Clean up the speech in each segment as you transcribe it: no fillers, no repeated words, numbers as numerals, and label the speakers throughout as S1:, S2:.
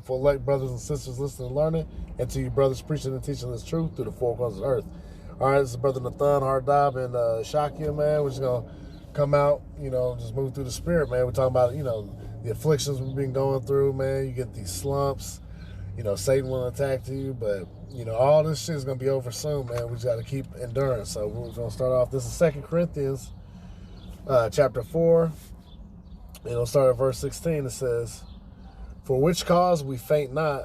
S1: For elect brothers and sisters listening and learning, and to you brothers preaching and teaching this truth through the four corners of the earth. All right, this is Brother Nathan Hardab and Shakia, man. We're just going to come out, just move through the spirit, man. We're talking about, the afflictions we've been going through, man. You get these slumps, Satan will attack you, but, all this shit is going to be over soon, man. We just got to keep enduring. So we're going to start off. This is 2 Corinthians chapter 4. It'll start at verse 16. It says, "For which cause we faint not,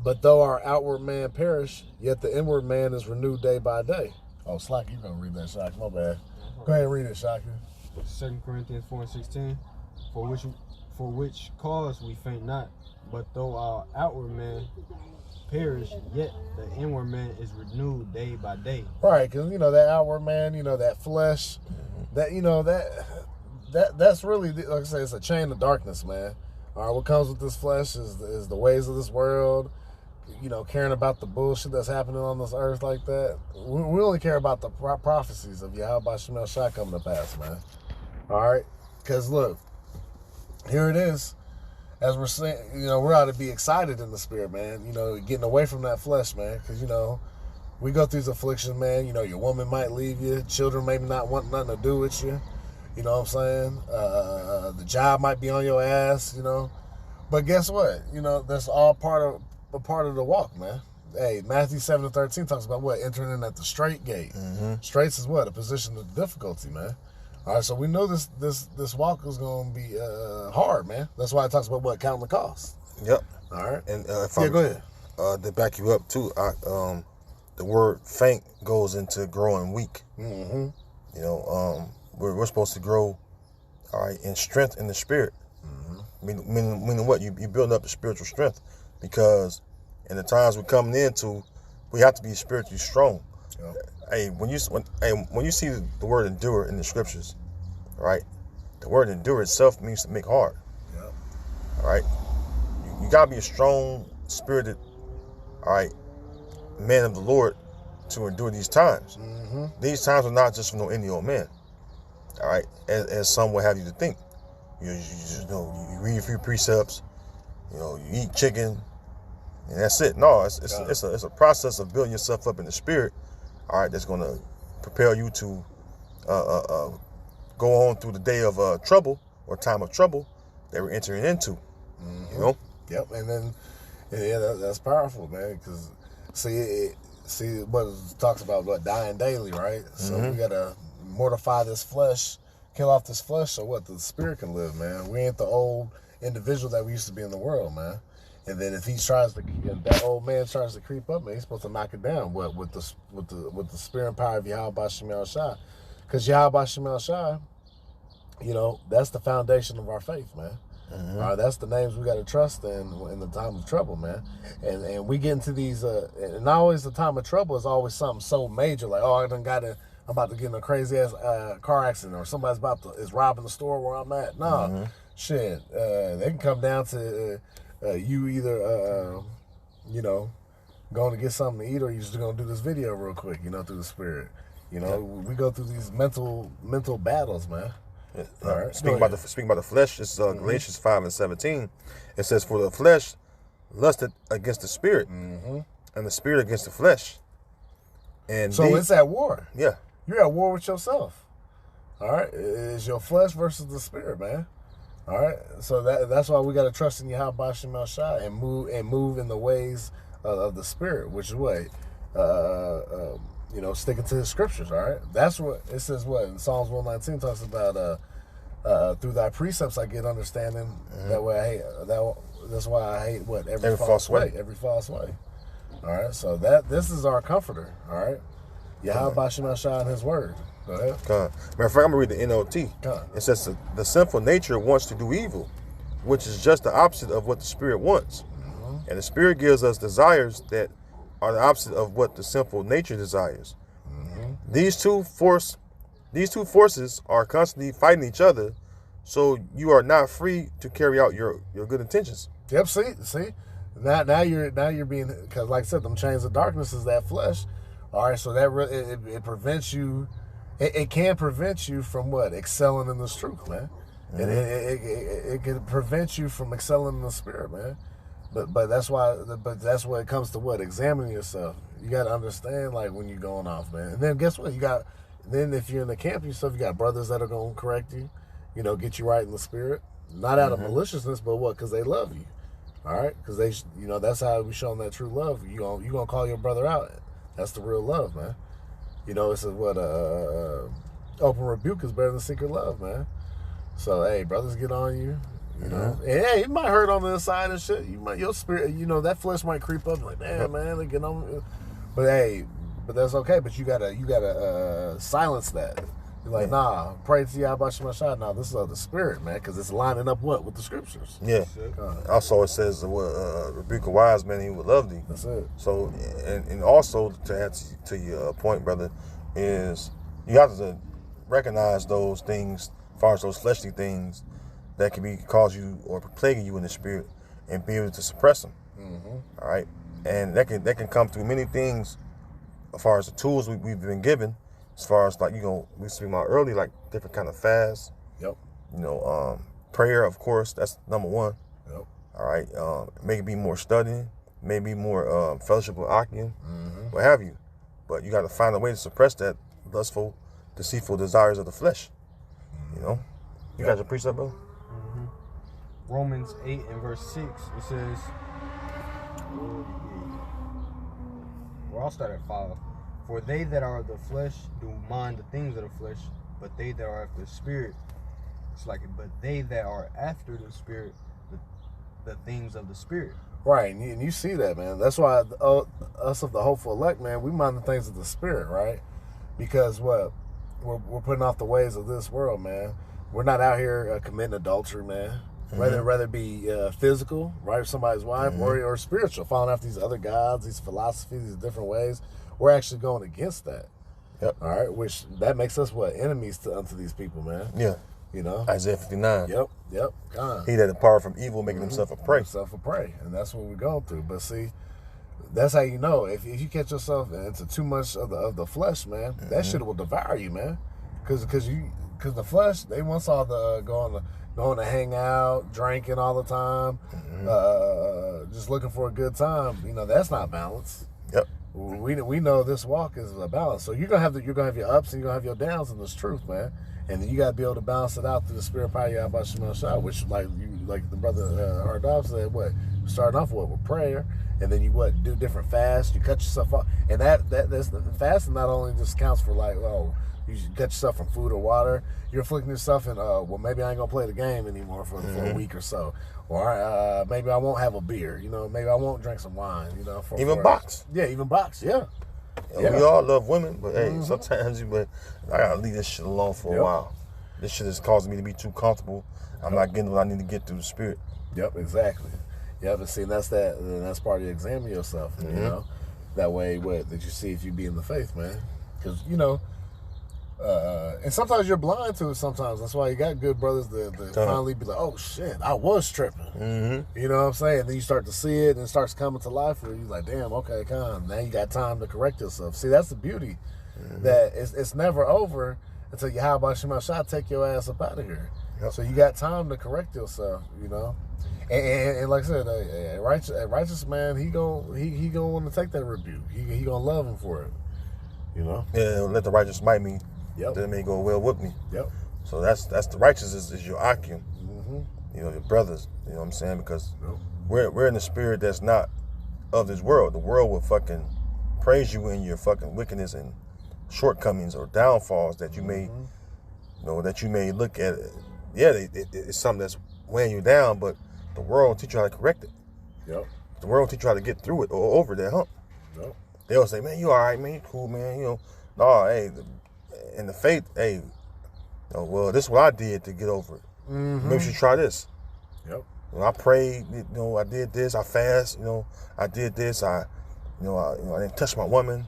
S1: but though our outward man perish, yet the inward man is renewed day by day." Oh, Slack, you're going to read that, Shock. My bad. Go ahead and read it, Shock.
S2: 2 Corinthians 4:16. For which cause we faint not, but though our outward man perish, yet the inward man is renewed day by day.
S1: Right, because, that outward man, that flesh, that's really, like I say, it's a chain of darkness, man. All right, what comes with this flesh is the ways of this world, caring about the bullshit that's happening on this earth like that. We only care about the prophecies of Yahweh Shemel Shai coming to pass, man. All right? Because, look, here it is. As we're saying, we're out to be excited in the spirit, man. Getting away from that flesh, man. Because, we go through these afflictions, man. Your woman might leave you. Children maybe not want nothing to do with you. You know what I'm saying? The job might be on your ass, But guess what? That's all part of the walk, man. Hey, Matthew 7:13 talks about what? Entering in at the straight gate.
S3: Mm-hmm.
S1: Straits is what? A position of difficulty, man. All right, so we know this walk is going to be hard, man. That's why it talks about what? Counting the cost.
S3: Yep.
S1: All right.
S3: And
S1: go ahead.
S3: To back you up, too, the word faint goes into growing weak.
S1: Mm-hmm.
S3: We're supposed to grow, all right, in strength in the spirit.
S1: Mm-hmm.
S3: Meaning what? You build up the spiritual strength, because in the times we're coming into, we have to be spiritually strong.
S1: Yep.
S3: Hey, when you see the word endure in the scriptures, right? The word endure itself means to make hard.
S1: Yep.
S3: All right, you gotta be a strong spirited, all right, man of the Lord to endure these times.
S1: Mm-hmm.
S3: These times are not just for no any old man. All right, as some will have you to think. You read a few precepts, you eat chicken, and that's it. No, it's a process of building yourself up in the spirit. All right, that's going to propel you to go on through the day of trouble or time of trouble that we're entering into.
S1: Mm-hmm. Yep, and then that's powerful, man. Because see what it talks about, what dying daily, right? So we gotta mortify this flesh, kill off this flesh, so what the spirit can live, man. We ain't the old individual that we used to be in the world, man. And then if that old man tries to creep up, man, he's supposed to knock it down. What with the spirit and power of Yahweh Shemel Shai, because Yahweh Shemel Shai, that's the foundation of our faith, man.
S3: Mm-hmm.
S1: All right, that's the names we got to trust in the time of trouble, man. And we get into these, and not always the time of trouble is always something so major, like, oh, I'm about to get in a crazy ass car accident, or somebody's is robbing the store where I'm at. No, shit, they can come down to you either, going to get something to eat, or you just going to do this video real quick, through the spirit. We go through these mental battles, man. All right.
S3: Speaking about the flesh, this is Galatians 5:17. It says, "For the flesh lusted against the spirit, and the spirit against the flesh." And
S1: so it's at war.
S3: Yeah,
S1: you're at war with yourself. All right, it's your flesh versus the spirit, man. All right, so that's why we got to trust in Yahweh Shemel Shai and move in the ways of the spirit, which is what sticking to the scriptures. All right, that's what it says. What in Psalms 119 talks about. Through thy precepts I get understanding. That way I hate that's why I hate what every false way. Every false way. All right, so this is our comforter. All right, Yahweh Shemel Shai and His word. Go ahead.
S3: Matter of fact, I'm gonna read the NLT. It says the sinful nature wants to do evil, which is just the opposite of what the spirit wants. And the spirit gives us desires that are the opposite of what the sinful nature desires. These two forces are constantly fighting each other, so you are not free to carry out your good intentions.
S1: Yep. See, now you're being, because like I said, them chains of darkness is that flesh. All right, so that it prevents you. It can prevent you from what? Excelling in this truth, man. And it can prevent you from excelling in the spirit, man. But that's why. But that's when it comes to what examining yourself. You got to understand, like, when you're going off, man. And then guess what? You got. Then if you're in the camp yourself, you got brothers that are going to correct you. You know, get you right in the spirit, not out of maliciousness, but what? Because they love you. All right, because they, you know, that's how we show them that true love. You gonna call your brother out. That's the real love, man. You know, it's what open rebuke is better than secret love, man. So hey, brothers get on you. You know, and hey, it might hurt on the inside and shit. Your spirit, you know, that flesh might creep up like, man, they get on. But hey, but that's okay. But you gotta silence that. You're like, nah, pray to Yahweh Shemashah. Nah, this is of the spirit, man, because it's lining up with the scriptures.
S3: Yeah. Also, it says, rebuke a wise man, he will love thee.
S1: That's it.
S3: So, and also to add to your point, brother, is you have to recognize those things, as far as those fleshly things that can cause you or plaguing you in the spirit, and be able to suppress them. All right, and that can come through many things, as far as the tools we've been given. As far as, like, you know, we speak about early, like different kind of fasts.
S1: Yep.
S3: You know, prayer, of course, that's number one.
S1: Yep.
S3: All right. Maybe more studying, maybe more fellowship with Akim, what have you. But you got to find a way to suppress that lustful, deceitful desires of the flesh. You know. You got your precept, bro?
S2: Romans 8 and verse 6, it says, well, I'll start at 5. For they that are of the flesh do mind the things of the flesh, but they that are after the spirit, but they that are after the spirit, the things of the spirit.
S1: Right, and you see that, man. That's why us of the hopeful elect, man, we mind the things of the spirit, right? Because what? We're putting off the ways of this world, man. We're not out here committing adultery, man. Rather be physical, right, with somebody's wife, or spiritual, following after these other gods, these philosophies, these different ways. We're actually going against that.
S3: Yep.
S1: All right, which that makes us what? Enemies unto these people, man.
S3: Yeah.
S1: You know?
S3: Isaiah 59.
S1: Yep. God.
S3: He that depart from evil, making himself a prey.
S1: And that's what we're going through. But see, that's how you know. If you catch yourself into too much of the flesh, man, that shit will devour you, man. Because the flesh, they once all the going to hang out, drinking all the time, just looking for a good time. You know, that's not balance.
S3: Yep.
S1: We know this walk is a balance. So you're gonna have your ups and you're gonna have your downs in this truth, man. And then you gotta be able to balance it out through the spirit power of Yahweh Shemashah, which like the brother Hardov said, what starting off with prayer, and then you do different fasts. You cut yourself off, and that's the fasting not only just counts for like, oh, you cut yourself from food or water. You're afflicting yourself in, well, maybe I ain't gonna play the game anymore for a week or so. Or maybe I won't have a beer, you know. Maybe I won't drink some wine, you know.
S3: Even box.
S1: Yeah, even box, yeah.
S3: We all love women, but hey, sometimes I gotta leave this shit alone for a while. This shit is causing me to be too comfortable. I'm not getting what I need to get through the spirit.
S1: Yep, exactly. Yep, and see, that's part of examining yourself, you know. That way, that you see if you be in the faith, man. Because, you know, and sometimes you're blind to it sometimes. That's why you got good brothers that finally be like, oh, shit, I was tripping. You know what I'm saying? Then you start to see it, and it starts coming to life where you're like, damn, okay, come. Now you got time to correct yourself. See, that's the beauty. That it's never over until you how about Shemashah take your ass up out of here. Yep. So you got time to correct yourself, you know. And like I said, a righteous man, he gonna want to take that rebuke. He gonna love him for it, you know.
S3: Yeah, let the righteous smite me.
S1: Yep.
S3: Then it may go well with me.
S1: Yep.
S3: So that's the righteousness is your Akim. You know, your brothers. You know what I'm saying? Because we're in the spirit that's not of this world. The world will fucking praise you in your fucking wickedness and shortcomings or downfalls that you may, you know, that you may look at. Yeah, it's something that's weighing you down, but the world will teach you how to correct it. Yep. The world will teach you how to get through it or over that hump. Yep. They'll say, man, you all right, man, you cool, man. You know, no, hey, in the faith, hey, well, this is what I did to get over it. Maybe you should try this. Yep. You know, I prayed, you know, I did this, I fast, you know, I did this, I didn't touch my woman.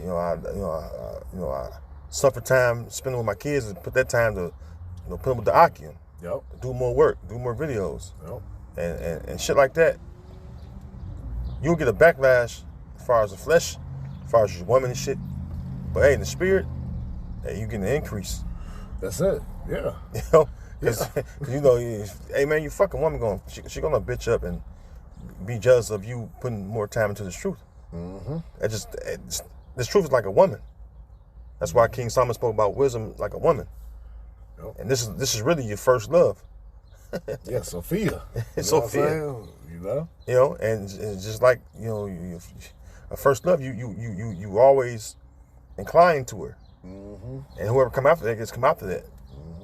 S3: I suffered time spending with my kids and put that time to, put them with the Akim. Yep. Do more work, do more videos. Yep. And shit like that. You'll get a backlash as far as the flesh, as far as your woman and shit. But hey, in the spirit, hey, you get an increase.
S1: That's it. Yeah.
S3: You know, because hey man, you fucking woman she gonna bitch up and be jealous of you putting more time into this truth. This truth is like a woman. That's why King Solomon spoke about wisdom like a woman.
S1: Yep.
S3: And this is really your first love.
S1: Yeah, Sophia.
S3: It's Sophia.
S1: You know,
S3: and just like a first love, you always incline to her, and whoever come after that gets come after that.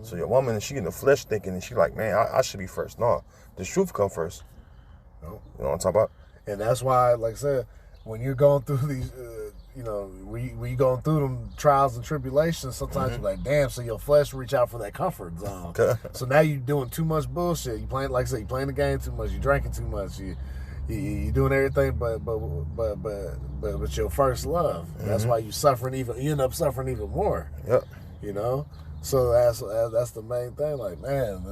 S3: So your woman, she in the flesh thinking, and she like, man, I should be first. No, the truth come first. You know what I'm talking about?
S1: And that's why, like I said, when you're going through these, we going through them trials and tribulations, sometimes you're like, damn, so your flesh reach out for that comfort zone. So now you're doing too much bullshit. You playing, like I said, you playing the game too much. You drinking too much. You doing everything, but your first love. That's why you end up suffering even more.
S3: Yep.
S1: You know. So that's the main thing. Like, man,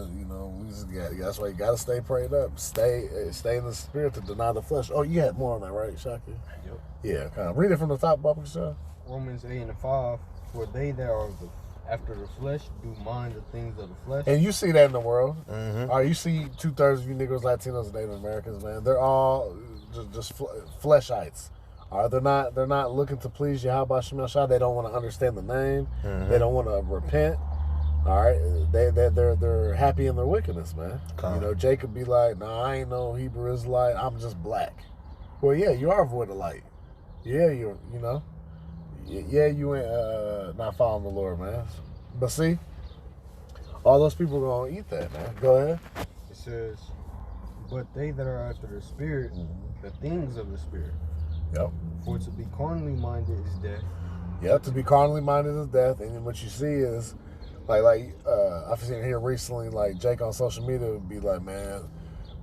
S1: we just that's why you gotta stay prayed up, stay in the spirit to deny the flesh. Oh, you had more on that, right, Shaki?
S2: Yep.
S1: Yeah, kind of read it from the top, Bubba Show.
S2: Romans 8:5. For they that are after the flesh do mind the things of the flesh.
S1: And you see that in the world. All right, you see 2/3 of you Negroes, Latinos, and Native Americans, man. They're all just fleshites. They're not looking to please Yahweh Shemel Shah. They don't want to understand the name. They don't want to repent. All right, they're happy in their wickedness, man. Jacob be like, nah, I ain't no Hebrew Israelite. I'm just black. Well, yeah, you are void of light. Yeah, you ain't not following the Lord, man. But see, all those people are gonna eat that, man. Go ahead.
S2: It says, but they that are after the spirit, the things of the spirit.
S1: Yep.
S2: For to be carnally minded is death.
S1: Yep, to be carnally minded is death. And then what you see is, like I've seen here recently, like Jake on social media would be like, man,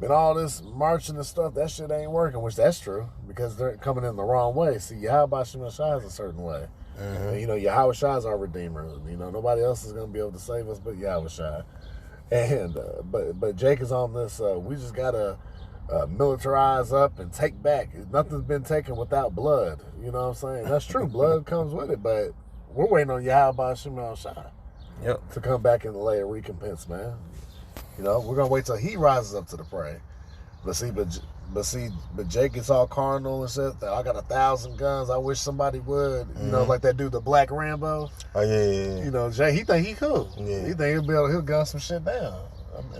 S1: all this marching and stuff, that shit ain't working, which that's true, because they're coming in the wrong way. See, Yahweh Shemel Shah is a certain way. And, Yahweh Shah is our Redeemer. Nobody else is going to be able to save us but Yahweh Shah. And, but Jake is on this, we just got to militarize up and take back. Nothing's been taken without blood. You know what I'm saying? That's true. Blood comes with it, but we're waiting on Yahweh Shemel Shah to come back and lay a recompense, man. We're gonna wait till he rises up to the prey. But Jake gets all carnal and says that I got 1,000 guns. I wish somebody would. Like that dude, the Black Rambo.
S3: Oh yeah.
S1: Jay, he think he cool.
S3: Yeah.
S1: He think he'll gun some shit down.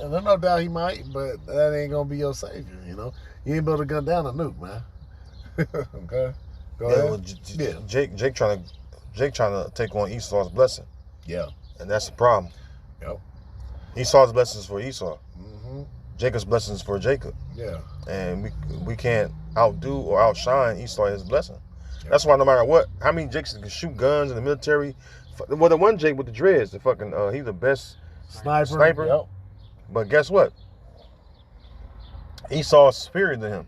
S1: And there's no doubt he might, but that ain't gonna be your savior. You ain't able to gun down a nuke, man. Okay, go ahead.
S3: Well, Jake trying to take on Esau's blessing.
S1: Yeah,
S3: and that's the problem.
S1: Yep.
S3: Esau's blessings for Esau. Jacob's blessings for Jacob.
S1: Yeah.
S3: And we can't outdo or outshine Esau in his blessing. Yep. That's why no matter what, how many Jakes can shoot guns in the military. Well, the one Jake with the dreads, the fucking he's the best sniper.
S1: Yep.
S3: But guess what? Esau's superior to him.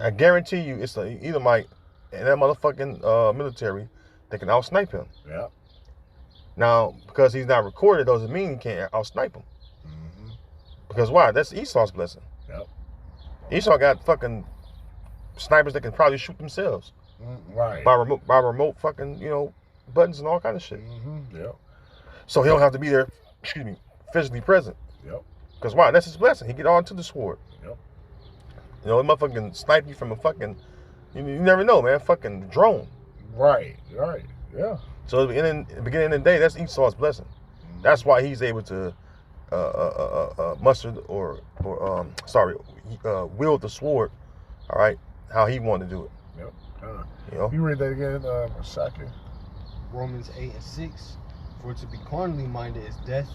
S3: I guarantee you, it's either Mike and that motherfucking military that can outsnipe him.
S1: Yeah.
S3: Now, because he's not recorded, doesn't mean he can't outsnipe him. Because why? That's Esau's blessing.
S1: Yep.
S3: Esau got fucking snipers that can probably shoot themselves.
S1: Right.
S3: By remote fucking, buttons and all kind of shit.
S1: Yep.
S3: So he don't have to be there, physically present.
S1: Yep.
S3: Because why? That's his blessing. He get on to the sword.
S1: Yep.
S3: The motherfucking snipe you from a fucking, you never know, man, fucking drone.
S1: Right. Yeah.
S3: So at the beginning of the day, that's Esau's blessing. That's why he's able to wield the sword, all right, how he wanted to do it.
S1: Yep. You read that again, Shaki?
S2: Romans 8:6. For to be carnally minded is death,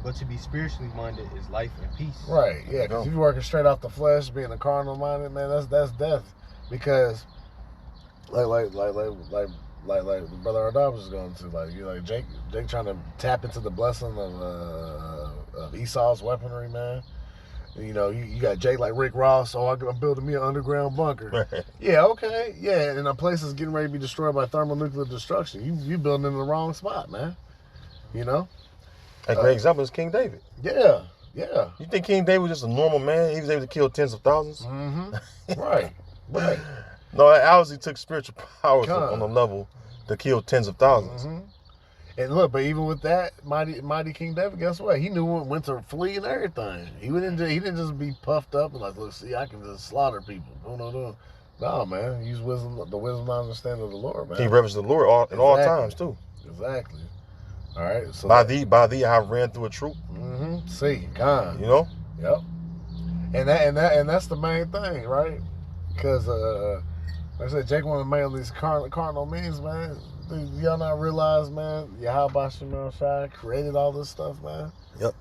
S2: but to be spiritually minded is life and peace.
S1: Right, yeah, because if you're working straight off the flesh, being a carnal minded, man, that's death. Because like Brother Ardab was going to, Jake trying to tap into the blessing of Esau's weaponry, man. You got Jake like Rick Ross. Oh, I'm building me an underground bunker.
S3: Right.
S1: Yeah, okay, yeah, and a place is getting ready to be destroyed by thermonuclear destruction. You building in the wrong spot, man.
S3: A great example is King David.
S1: Yeah.
S3: You think King David was just a normal man? He was able to kill tens of thousands.
S1: Right.
S3: No, it obviously took spiritual powers on the level to kill tens of thousands.
S1: And look, but even with that, mighty King David, guess what? He knew when to flee and everything. He didn't just be puffed up and like, look, see, I can just slaughter people. No. No, man. Use wisdom, the wisdom and understanding of the Lord, man.
S3: He reverenced the Lord at all times too.
S1: Exactly. All right. So
S3: by thee I ran through a troop.
S1: Mm-hmm. See, God.
S3: You know.
S1: Yep. And that's the main thing, right? Because like I said, Jake want to make these carnal means, man. Y'all not realize, man, Yahweh Shem Shai created all this stuff, man.
S3: Yep.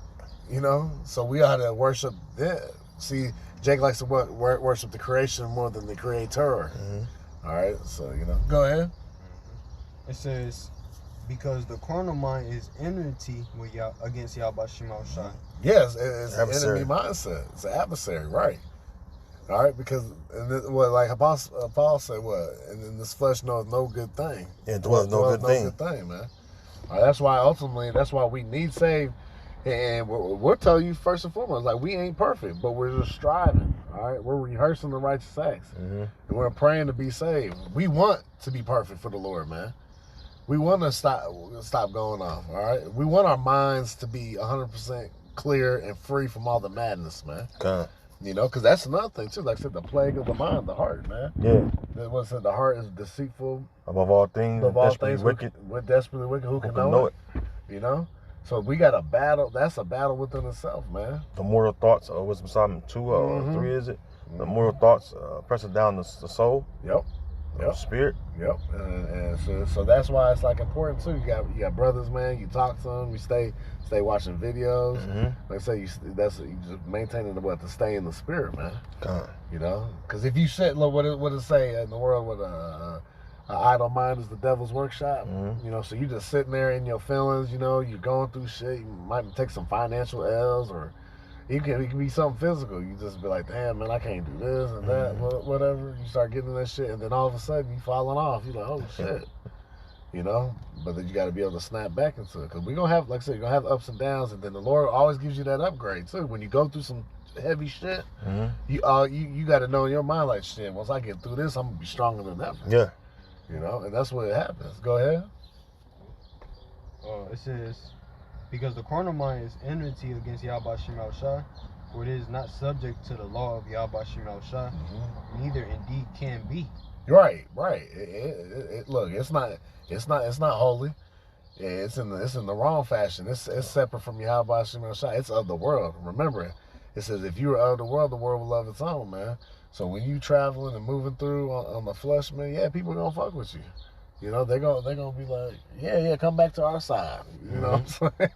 S1: You know, so we ought to worship that. See, Jake likes to worship the creation more than the creator. Mm-hmm. All right, so, you know, go ahead.
S2: It says, because the carnal mind is enmity against Yahweh Shem Shai.
S1: Yes, it's an enemy mindset. It's an adversary, right? All right, because like Paul said, and in this flesh knows no good thing.
S3: Yeah, dwells no good
S1: thing, man. All right, that's why we need saved, and we'll tell you first and foremost, like we ain't perfect, but we're just striving. All right, we're rehearsing the righteous acts, and we're praying to be saved. We want to be perfect for the Lord, man. We want to stop going off. All right, we want our minds to be 100% clear and free from all the madness, man.
S3: God.
S1: You know, because that's another thing too. Like I said, the plague of the mind, the heart, man.
S3: Yeah.
S1: What's it? The heart is deceitful.
S3: Above all things, wicked.
S1: We're desperately wicked. Who can know it? You know. So we got a battle. That's a battle within itself, man.
S3: The mortal thoughts. What's Psalm 2 or 3? Is it? The mortal thoughts pressing down the soul.
S1: Yep.
S3: Spirit.
S1: Yep. And so that's why it's like important too. You got brothers, man. You talk to them. You stay watching videos. Like I say, you just maintaining to stay in the spirit, man.
S3: God.
S1: You know, because if you sit, look, what it say in the world with an idle mind is the devil's workshop. You know, so you just sitting there in your feelings. You know, you're going through shit. You might take some financial L's, or it can be something physical. You just be like, damn, man, I can't do this and that, whatever. You start getting that shit, and then all of a sudden you falling off. You're like, oh shit. You know, but then you got to be able to snap back into it, because we're gonna have, like I said, you're gonna have ups and downs, and then the Lord always gives you that upgrade too. When you go through some heavy shit, you got to know in your mind, like, shit, once I get through this, I'm gonna be stronger than ever.
S3: Yeah.
S1: You know, and that's what happens. Go ahead.
S2: It says, because the carnal mind is enmity against Yahweh Shem Shai, for it is not subject to the law of Yahweh Shem Shai, neither indeed can be.
S1: Right. Look, it's not holy. Yeah, it's in the wrong fashion. It's separate from Yahweh Shem Shai. It's of the world. Remember, it says if you are of the world will love its own, man. So when you traveling and moving through on the flesh, man, yeah, people gonna fuck with you. You know, they're gonna be like, yeah, come back to our side. You know what I'm saying?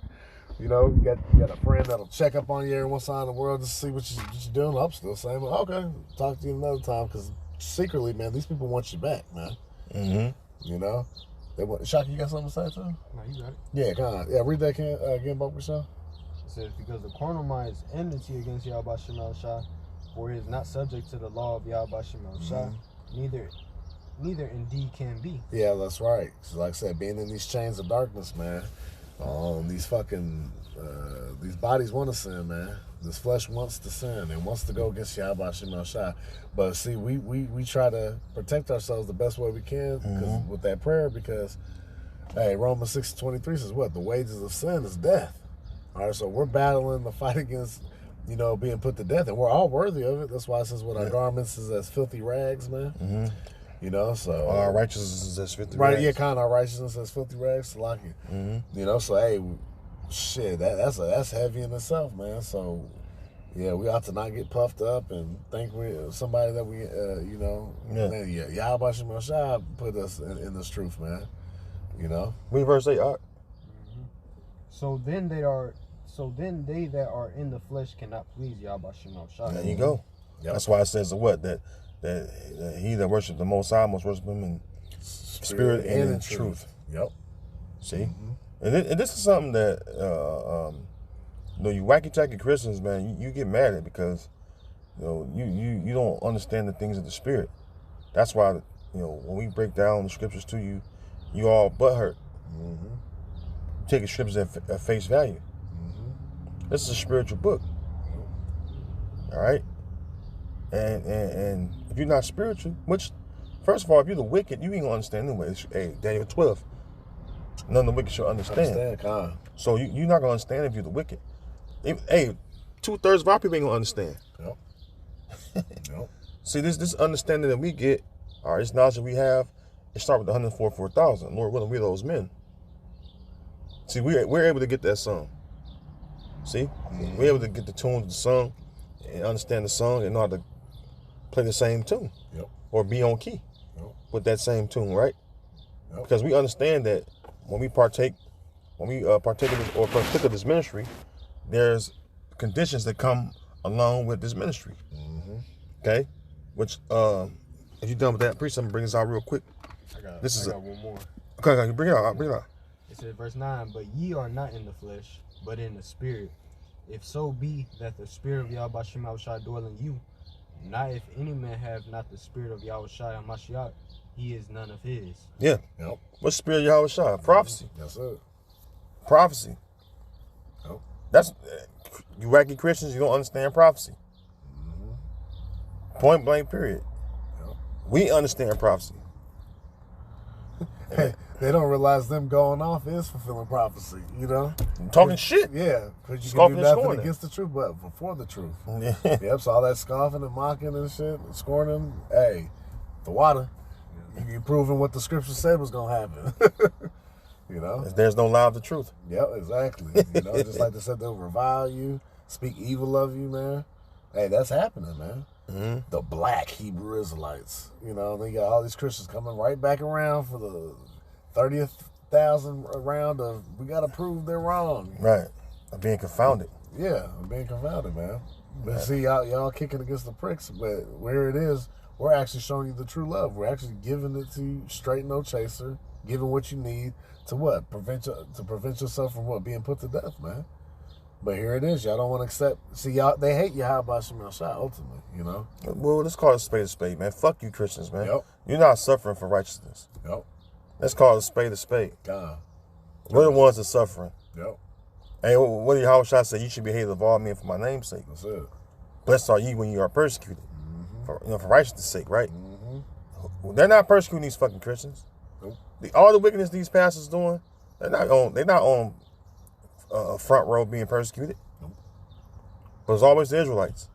S1: You know, you got a friend that'll check up on you every one side of the world just to see what you're doing. I'm still saying, well, okay, talk to you another time, because secretly, man, these people want you back, man. You know, Shaka, you got something to say too?
S2: No, you got it.
S1: Yeah, come on. Yeah, read that again, Bob Michelle.
S2: It says, because the carnal mind is enmity against Yahweh Shem Shai, for it is not subject to the law of Yahweh Shem Shai, neither indeed can be.
S1: Yeah, that's right. So like I said, being in these chains of darkness, man, these fucking these bodies want to sin, man. This flesh wants to sin and wants to go against Yahweh Shem Shai. But see, we try to protect ourselves the best way we can with that prayer, because hey, Romans 6:23 says what? The wages of sin is death. All right, so we're battling the fight against, you know, being put to death, and we're all worthy of it. That's why it says what our garments is as filthy rags, man. You know, so
S3: our righteousness is as filthy rags.
S1: Right, yeah, kind of our righteousness as filthy rags. So like, you know, so hey, shit, that's heavy in itself, man. So yeah, we ought to not get puffed up and think we're somebody that we, you know, man, Yahweh Shem Shai put us in this truth, man. You know,
S3: we verse 8.
S2: So then they that are in the flesh cannot please Yahweh Shem Shai.
S3: There you go. Yep. That's why it says what that he that worship the Most High must worship Him in spirit and in truth.
S1: Yep.
S3: See, and this is something that you know, you wacky tacky Christians, man, you get mad at, because you know you don't understand the things of the Spirit. That's why, you know, when we break down the scriptures to you, you all butthurt. Take the scriptures at face value. This is a spiritual book. All right, and if you're not spiritual, which, first of all, if you're the wicked, you ain't gonna understand anyway. Hey, Daniel 12. None of the wicked shall understand. So you're not gonna understand if you're the wicked. Hey, 2/3 of our people ain't gonna understand.
S1: Yep. Yep.
S3: See, this understanding that we get, all right, this knowledge that we have, it starts with the 144,000. Lord willing, we're those men. See, we're able to get that song. See, we're able to get the tune of the song and understand the song and know how to play the same tune.
S1: Yep.
S3: Or be on key with that same tune, right?
S1: Yep.
S3: Because we understand that when we partake of this, or partake of this ministry, there's conditions that come along with this ministry. Okay, which if you're done with that, priest, I'm gonna bring this out real quick.
S2: I got one more.
S3: Okay, bring it out. Bring it out.
S2: It says, verse 9, but ye are not in the flesh, but in the spirit. If so be that the spirit of Yahweh Shem Yahushua dwell in you. Not if any man have not the spirit of Yahweh Hamashiach, he is none of his.
S3: Yeah.
S1: Yep.
S3: What's the spirit of Yahweh Shai? Prophecy.
S1: That's it.
S3: Prophecy.
S1: Yep.
S3: That's you wacky Christians. You don't understand prophecy. Point blank. Period.
S1: Yep.
S3: We understand prophecy.
S1: Hey, they don't realize them going off is fulfilling prophecy. You know,
S3: Talking shit.
S1: Yeah, because you
S3: Scoffing
S1: can
S3: and
S1: do nothing
S3: scorning.
S1: against the truth, but for the truth.
S3: Yeah.
S1: Yep. So all that scoffing and mocking and shit, and scorning. Hey, the water. You proving what the scripture said was gonna happen. You know,
S3: There's no lie of the truth.
S1: Yep, exactly. You know, just like they said, they'll revile you, speak evil of you, man. Hey, that's happening, man. The black Hebrew Israelites. You know, they got all these Christians coming right back around for the 30,000 round of we got to prove they're wrong.
S3: Right. I'm being confounded.
S1: Yeah, I'm being confounded, man. But see, y'all kicking against the pricks, but where it is, we're actually showing you the true love. We're actually giving it to you straight, no chaser, giving what you need to what? Prevent yourself from what? Being put to death, man. But here it is. Y'all don't want to accept. See, y'all, they hate Yahweh Shem Yahushua ultimately, you know?
S3: Well, let's call it a spade, man. Fuck you, Christians, man.
S1: Yep.
S3: You're not suffering for righteousness.
S1: Yep.
S3: Let's call it a spade.
S1: God.
S3: We're the ones that suffering.
S1: Yep.
S3: Hey, what did Yahweh say? You should be hated of all men for my name's sake.
S1: That's it.
S3: Blessed are ye when you are persecuted. For righteousness' sake, right? They're not persecuting these fucking Christians.
S1: Nope.
S3: All the wickedness these pastors doing, they're not on front row being persecuted.
S1: Nope.
S3: But it's always the Israelites.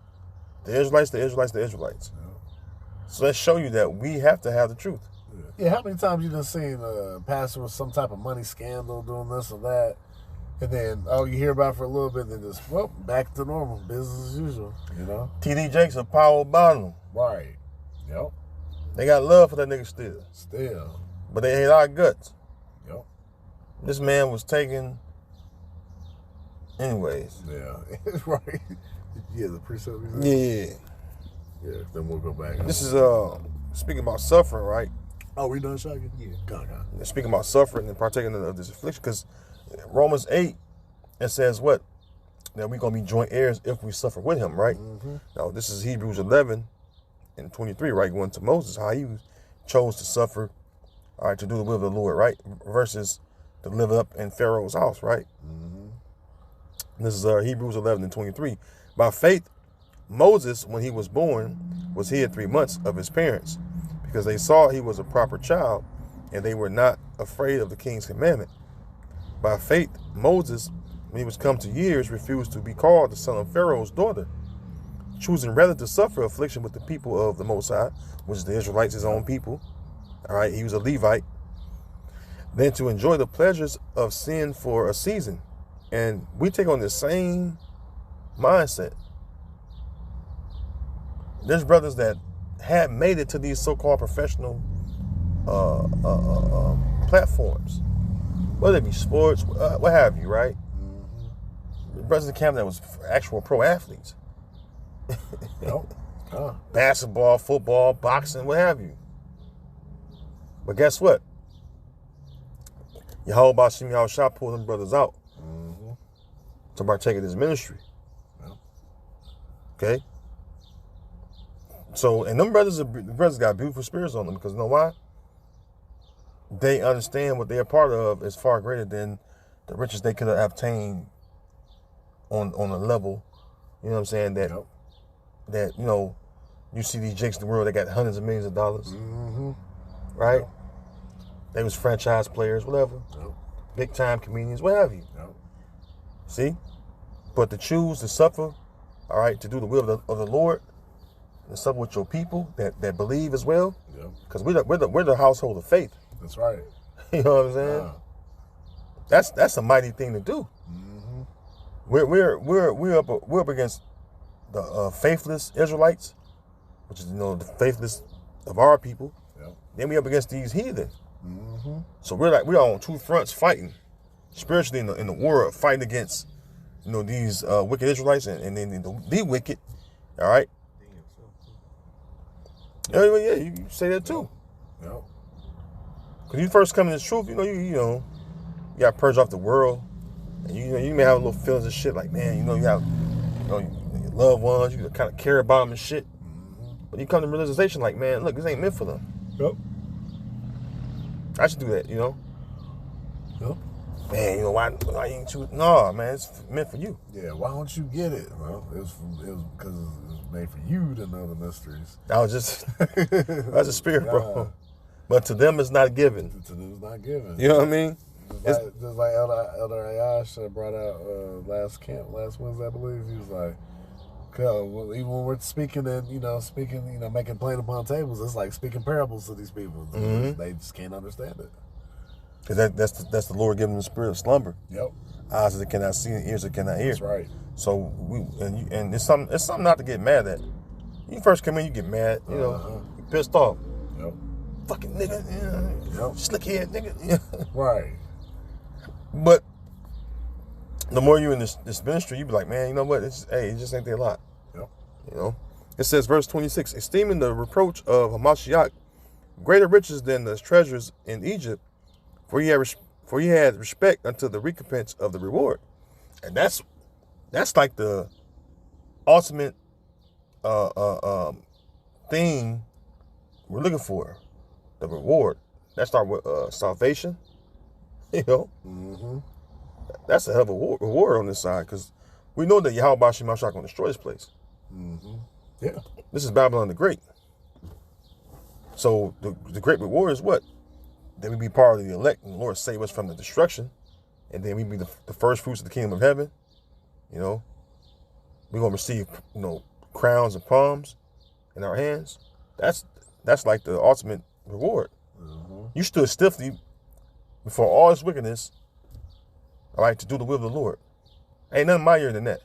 S3: The Israelites.
S1: Yep.
S3: So let's show you that we have to have the truth.
S1: Yeah, how many times you done seen a pastor with some type of money scandal doing this or that, and then, you hear about it for a little bit, then just, back to normal, business as usual, you know?
S3: T.D. Jakes a power bottom.
S1: Right. Yep.
S3: They got love for that nigga still.
S1: Still.
S3: But they hate our guts.
S1: Yep.
S3: This man was taken anyways.
S1: Yeah. Right. Yeah, the precept.
S3: Yeah.
S1: Yeah, then we'll go back.
S3: This is speaking about suffering, right?
S1: Oh, we done shocking? Yeah. God.
S3: Speaking about suffering and partaking of this affliction, because Romans 8, it says what? That we're going to be joint heirs if we suffer with him, right? Now, this is Hebrews 11 and 23, right? Going to Moses, how he chose to suffer, all right, to do the will of the Lord, right? Versus to live up in Pharaoh's house, right? This is Hebrews 11 and 23. By faith, Moses, when he was born, was hid 3 months of his parents, because they saw he was a proper child, and they were not afraid of the king's commandment. By faith, Moses, when he was come to years, refused to be called the son of Pharaoh's daughter, choosing rather to suffer affliction with the people of the Most High, which is the Israelites, his own people. All right, he was a Levite, than to enjoy the pleasures of sin for a season. And we take on the same mindset. There's brothers that had made it to these so-called professional platforms, whether it be sports, what have you, right? Brothers in the camp that was actual pro athletes. Basketball, football, boxing, what have you. But guess what? Yahweh Shem Yahushua pulled them brothers out to partake of his ministry. Okay? So, and them brothers got beautiful spirits on them, because you know why? They understand what they're a part of is far greater than the riches they could have obtained on a level, you know what I'm saying, that you know, you see these jakes in the world, they got hundreds of millions of dollars. Right? They was franchise players, whatever. big time comedians, what have you.
S1: Yep.
S3: See? But to choose to suffer, all right, to do the will of the Lord, and suffer with your people that believe as well, because we're the household of faith.
S1: That's right.
S3: You know what I'm saying? That's a mighty thing to do.
S1: Mm-hmm.
S3: We're up against the faithless Israelites, which is the faithless of our people.
S1: Yep.
S3: Then we up against these heathen.
S1: Mm-hmm.
S3: So we're on two fronts fighting spiritually in the war, fighting against these wicked Israelites and then the wicked. All right. Yeah, you say that too.
S1: Yep.
S3: Cause you first come in this truth, you got to purge off the world, and you may have a little feelings and shit like, man, you have your loved ones, you kind of care about them and shit.
S1: Mm-hmm.
S3: But you come to realization like, man, look, this ain't meant for them.
S1: Yep.
S3: I should do that, Yep. Man, why ain't you? No, man, it's meant for you.
S1: Yeah, why don't you get it? Well, it was because it was made for you to know the mysteries.
S3: That's a spirit, bro. But to them, it's not given.
S1: To them, it's not given.
S3: You know what I mean?
S1: Just like Elder Ayash brought out last Wednesday, I believe. He was like, even when we're speaking and making plain upon tables, it's like speaking parables to these people.
S3: Mm-hmm.
S1: They just can't understand it.
S3: Because that's the Lord giving them the spirit of slumber.
S1: Yep.
S3: Eyes that cannot see and ears that cannot hear.
S1: That's right.
S3: So and it's something not to get mad at. You first come in, you get mad. You pissed off.
S1: Yep.
S3: Fucking nigga.
S1: Yep.
S3: Slick head nigga.
S1: Right.
S3: But the more you in this ministry, you be like, man, you know what? It just ain't there a lot.
S1: Yep.
S3: It says, verse 26, esteeming the reproach of Hamashiach greater riches than the treasures in Egypt, for he had respect unto the recompense of the reward. And that's like the ultimate thing we're looking for, the reward. That's our salvation.
S1: Mm-hmm.
S3: That's a hell of a reward on this side, because we know that Yahweh Bashim Mashak going to destroy this place.
S1: Mm-hmm. Yeah.
S3: This is Babylon the Great. So the great reward is what? Then we be part of the elect, and the Lord save us from the destruction, and then we be the first fruits of the kingdom of heaven. We're gonna receive crowns and palms in our hands. That's like the ultimate reward.
S1: Mm-hmm.
S3: You stood stiffly before all this wickedness, all right, to do the will of the Lord. Ain't nothing mightier than that.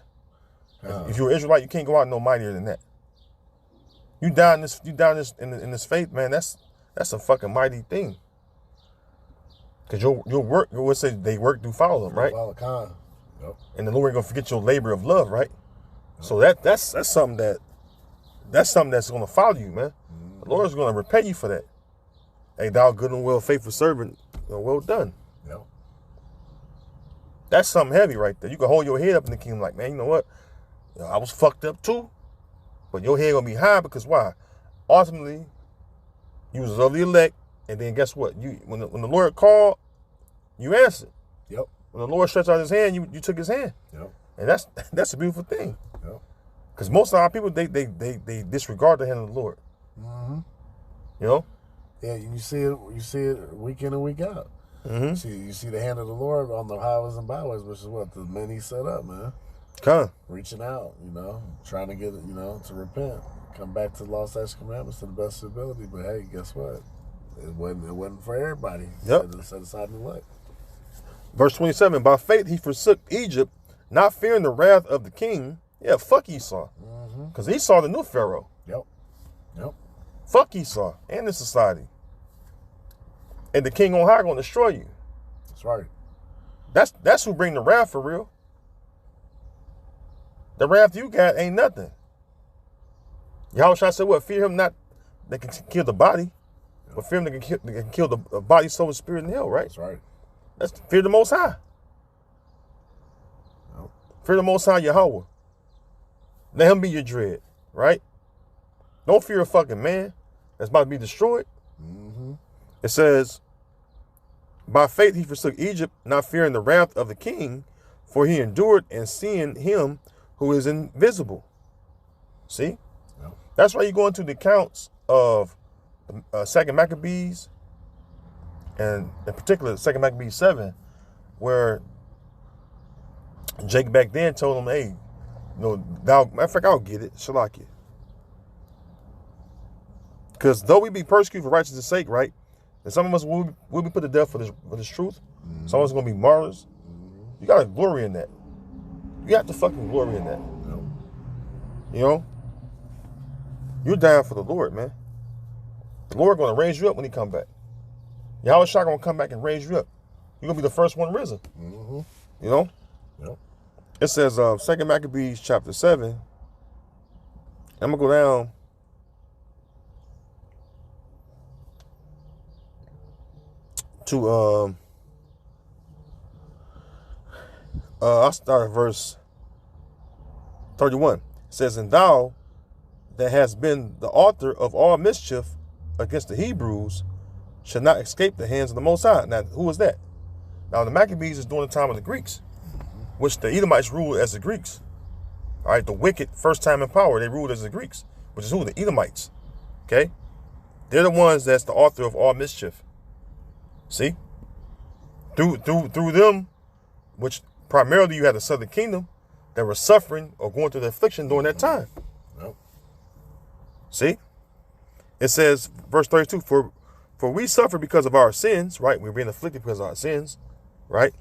S3: If you're an Israelite, you can't go out no mightier than that. You down in this faith, man. That's a fucking mighty thing. Cause your work, you would say they work do follow them, right?
S1: Follow Khan. Yep.
S3: And the Lord ain't gonna forget your labor of love, right? Yep. So that's something that's gonna follow you, man. Mm-hmm. The Lord's gonna repay you for that. Hey, thou good and well faithful servant, well done.
S1: Yep.
S3: That's something heavy right there. You can hold your head up in the kingdom like, man, you know what? I was fucked up too, but your head gonna be high because why? Ultimately, you was of the elect, and then guess what? When the Lord called, you answered.
S1: Yep.
S3: When the Lord stretched out his hand, you took his hand.
S1: Yep.
S3: And that's a beautiful thing.
S1: Yep.
S3: Because most of our people they disregard the hand of the Lord.
S1: Mm-hmm.
S3: Yeah,
S1: you see it week in and week out.
S3: Mm-hmm.
S1: You see the hand of the Lord on the highways and byways, which is what the men he set up, man. Reaching out, trying to get to repent, come back to the law, statutes, commandments to the best of ability. But hey, guess what? It wasn't for everybody.
S3: Yep.
S1: Set aside and elect.
S3: Verse 27, by faith he forsook Egypt, not fearing the wrath of the king. Yeah, fuck Esau. Because Esau the new Pharaoh.
S1: Yep.
S3: Fuck Esau and the society. And the king on high going to destroy you.
S1: That's right.
S3: That's who bring the wrath for real. The wrath you got ain't nothing. Yahweh said what? Fear him not that can kill the body, but fear him that can kill the body, soul, and spirit in hell, right?
S1: That's right.
S3: That's fear the Most High.
S1: Yep.
S3: Fear the Most High Yahweh. Let him be your dread, right? Don't fear a fucking man that's about to be destroyed.
S1: Mm-hmm.
S3: It says, by faith he forsook Egypt, not fearing the wrath of the king, for he endured and seeing him who is invisible. See?
S1: Yep.
S3: That's why you go into the accounts of 2 Maccabees, and in particular 2 Maccabees 7, where Jake back then told him, hey, matter of fact, I'll get it. Shalaki. Because though we be persecuted for righteousness' sake, right? And some of us will be put to death for this truth. Some of us are going to be martyrs. You got to glory in that. You have to fucking glory in that. You know? You're down for the Lord, man. The Lord going to raise you up when he come back. Yahweh Shai going to come back and raise you up. You're going to be the first one risen. You know?
S1: Yep.
S3: It says, 2 Maccabees chapter 7. I'm going to go down. To, I'll start at verse 31. It says, and thou that hast been the author of all mischief against the Hebrews should not escape the hands of the Most High. Now, who is that? Now, the Maccabees is during the time of the Greeks, which the Edomites ruled as the Greeks. All right, the wicked, first time in power, they ruled as the Greeks, which is who? The Edomites. Okay? They're the ones that's the author of all mischief. See? Through them, which primarily you had the southern kingdom that were suffering or going through the affliction during that time.
S1: Yep.
S3: See? It says, verse 32, for we suffer because of our sins, right? We're being afflicted because of our sins, right?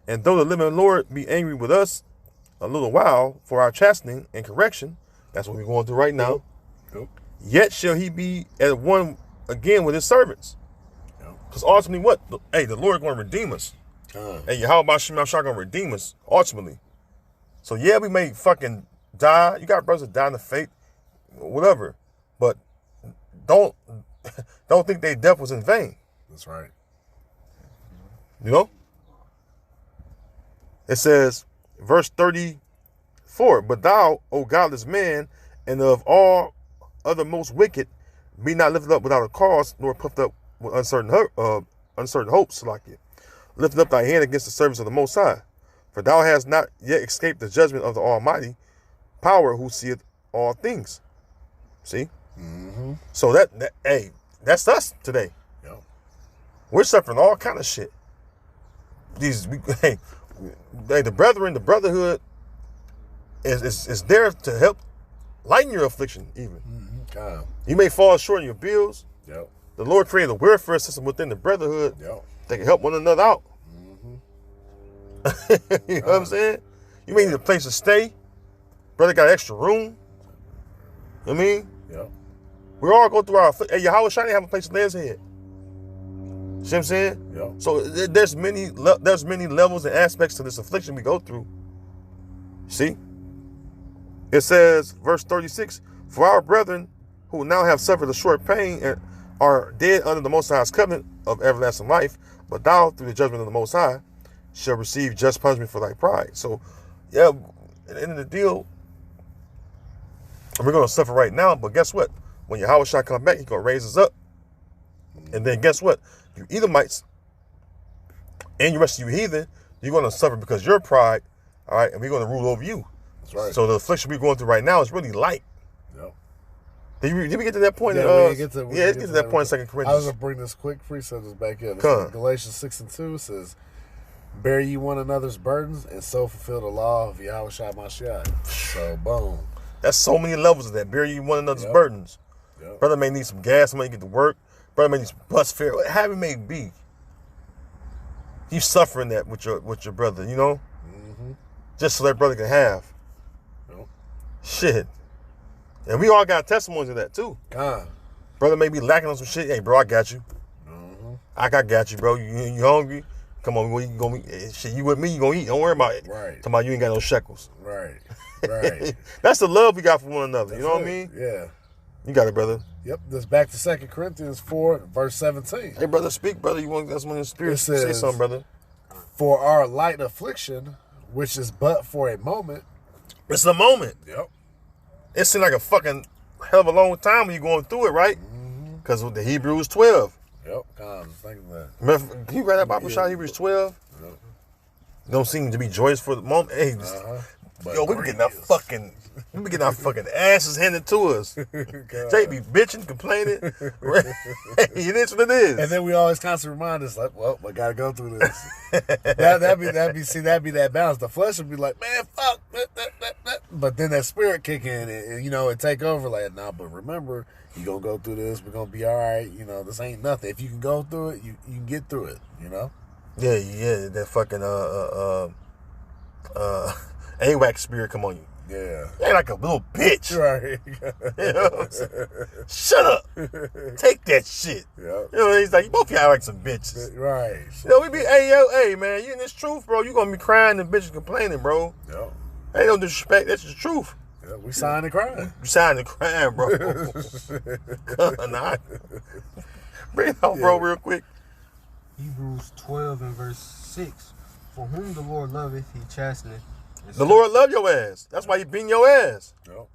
S3: And though the living Lord be angry with us a little while for our chastening and correction, that's what we're going through right now, yet shall he be at one again with his servants. Because ultimately what? Hey, the Lord going to redeem us. Hey, how about Shema Shah going to redeem us ultimately? So yeah, we may fucking die. You got brothers that die in the faith, whatever. But don't think their death was in vain.
S1: That's right.
S3: You know? It says, verse 34, but thou, O godless man, and of all other most wicked, be not lifted up without a cause, nor puffed up with uncertain hopes, like it. Lift up thy hand against the servants of the Most High, for thou hast not yet escaped the judgment of the Almighty Power, who seeth all things. See? So hey, that's us today.
S1: Yep.
S3: We're suffering all kind of shit. The brethren, the brotherhood is there to help lighten your affliction. Even you may fall short in your bills.
S1: Yep.
S3: The Lord created a welfare system within the brotherhood that can help one another out. You know what I'm saying? You may need a place to stay. Brother got extra room. You know what I mean?
S1: Yep.
S3: We all go through our affliction. Hey, Yahweh Shai didn't have a place to lay his head. See what I'm saying?
S1: Yep.
S3: So there's many levels and aspects to this affliction we go through. See? It says, verse 36, for our brethren who now have suffered a short pain and are dead under the Most High's covenant of everlasting life, but thou, through the judgment of the Most High, shall receive just punishment for thy pride. So, yeah, at the end of the deal, we're going to suffer right now, but guess what? When Yahweh Shai come back, he's going to raise us up. And then guess what? You Edomites and the rest of you heathen, you're going to suffer because of your pride, all right, and we're going to rule over you.
S1: That's right.
S3: So the affliction we're going through right now is really light.
S1: Yep.
S3: Did we get to that point?
S1: Yeah, let's get to
S3: that point in 2 Corinthians.
S1: I was going to bring this quick precepts back in. Galatians 6:2 says, bear ye one another's burdens and so fulfill the law of Yahweh Shai Mashiach. So, boom.
S3: That's so many levels of that. Bear ye one another's burdens. Yep. Brother may need some gas money to get to work. Brother may need some bus fare. Whatever it may be. You suffering that with your brother, you know? Just so that brother can have.
S1: Yep.
S3: Shit. And we all got testimonies of that too. Brother may be lacking on some shit. Hey, bro, I got you. I got you, bro. You hungry? Come on, you gonna eat. Shit, you with me, you gonna eat. Don't worry about it.
S1: Right.
S3: Talking about you ain't got no shekels.
S1: Right.
S3: That's the love we got for one another. You know what I mean?
S1: Yeah.
S3: You got it, brother.
S1: Yep. This back to 2 Corinthians 4, verse 17.
S3: Hey, brother, speak, brother. You want that's when the spirit say something, brother.
S1: For our light affliction, which is but for a moment.
S3: It's a moment.
S1: Yep.
S3: It seems like a fucking hell of a long time when you're going through it, right? Because with the Hebrews 12.
S1: Yep. Think of that.
S3: Remember, can you read that Bible shot Hebrews 12? Yep. Don't seem to be joyous for the moment. Hey,
S1: But
S3: Yo, we be getting our fucking asses handed to us. Jay be bitching, complaining. It is what it is.
S1: And then we always constantly remind us, like, well, I gotta go through this. that'd be that balance. The flesh would be like, man, fuck, but then that spirit kick in, and it take over. Like, nah, but remember, you gonna go through this. We're gonna be all right. This ain't nothing. If you can go through it, you can get through it.
S3: Yeah, that fucking AWAC spirit come on you.
S1: Yeah.
S3: You're like a little bitch.
S1: Right.
S3: You know what I'm saying? Shut up. Take that shit.
S1: Yep.
S3: He's like, you both y'all like some bitches.
S1: Right.
S3: We be, hey, man, you in this truth, bro. You gonna be crying and bitches complaining, bro.
S1: Yep.
S3: Ain't no disrespect. That's the truth.
S1: Yeah, we signed the crime.
S3: You signed the crime, bro. Bring it out, bro, real quick.
S2: Hebrews 12 and verse 6. For whom the Lord loveth, he chasteneth.
S3: The Lord love your ass. That's why he beat your ass.
S1: Yep.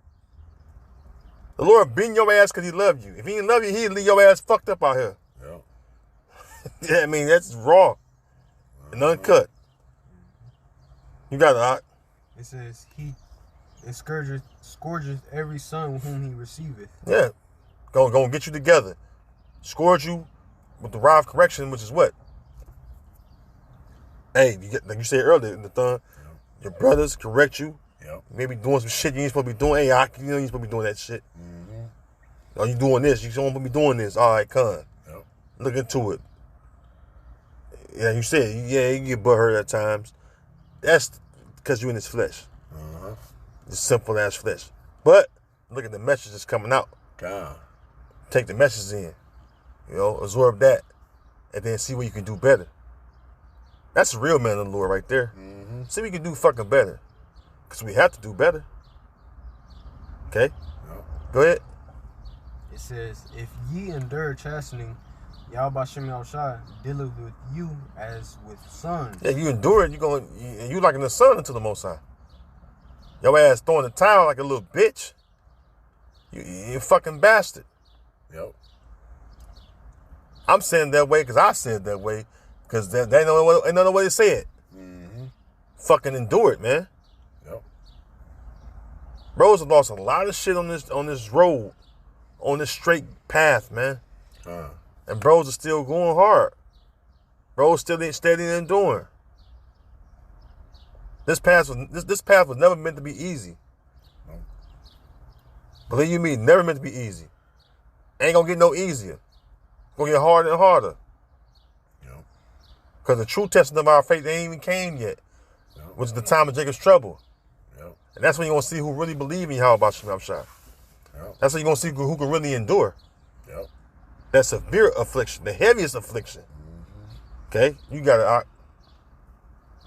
S3: The Lord beat your ass because he loved you. If he didn't love you, he'd leave your ass fucked up out here.
S1: Yep.
S3: Yeah, I mean, that's raw and uncut. You got it,
S2: It says, he scourgeth every son whom he receiveth.
S3: Yeah. Go and get you together. Scourge you with the rod of correction, which is what? Hey, like you said earlier in the thumb, your brothers correct you.
S1: Yep.
S3: Maybe doing some shit you ain't supposed to be doing. Hey, you ain't supposed to be doing that shit.
S1: Mm-hmm.
S3: Are you doing this? You don't supposed to be doing this. All right, come.
S1: Yep.
S3: Look into it. Yeah, you said, you get butthurt at times. That's because you're in this flesh.
S1: Uh-huh.
S3: This simple ass flesh. But look at the message that's coming out.
S1: God.
S3: Take the message in. Absorb that. And then see what you can do better. That's a real man of the Lord right there.
S1: Mm-hmm.
S3: See what we can do fucking better. Because we have to do better. Okay?
S1: Yep.
S3: Go ahead.
S2: It says, if ye endure chastening, Yahweh Shem Yahushua dealeth with you as with sons.
S3: Yeah, you endure it. You like the son unto the Most High. Your ass throwing the towel like a little bitch. You fucking bastard.
S1: Yep.
S3: I'm saying that way because I said that way. Because they know another way to say it.
S1: Mm-hmm.
S3: Fucking endure it, man.
S1: Yep.
S3: Bros have lost a lot of shit on this road, on this straight path, man. And bros are still going hard. Bros still ain't steady and doing. This path was never meant to be easy.
S1: No.
S3: Believe you me, never meant to be easy. Ain't gonna get no easier. Gonna get harder and harder.
S1: Yep.
S3: Because the true testing of our faith ain't even came yet.
S1: Yep.
S3: Which is the time of Jacob's trouble.
S1: Yep.
S3: And that's when you're gonna see who really believe in Yahweh Shem Shah.
S1: Yep.
S3: That's when you're gonna see who can really endure.
S1: Yep.
S3: That severe affliction, the heaviest affliction. Mm-hmm. Okay? You got it.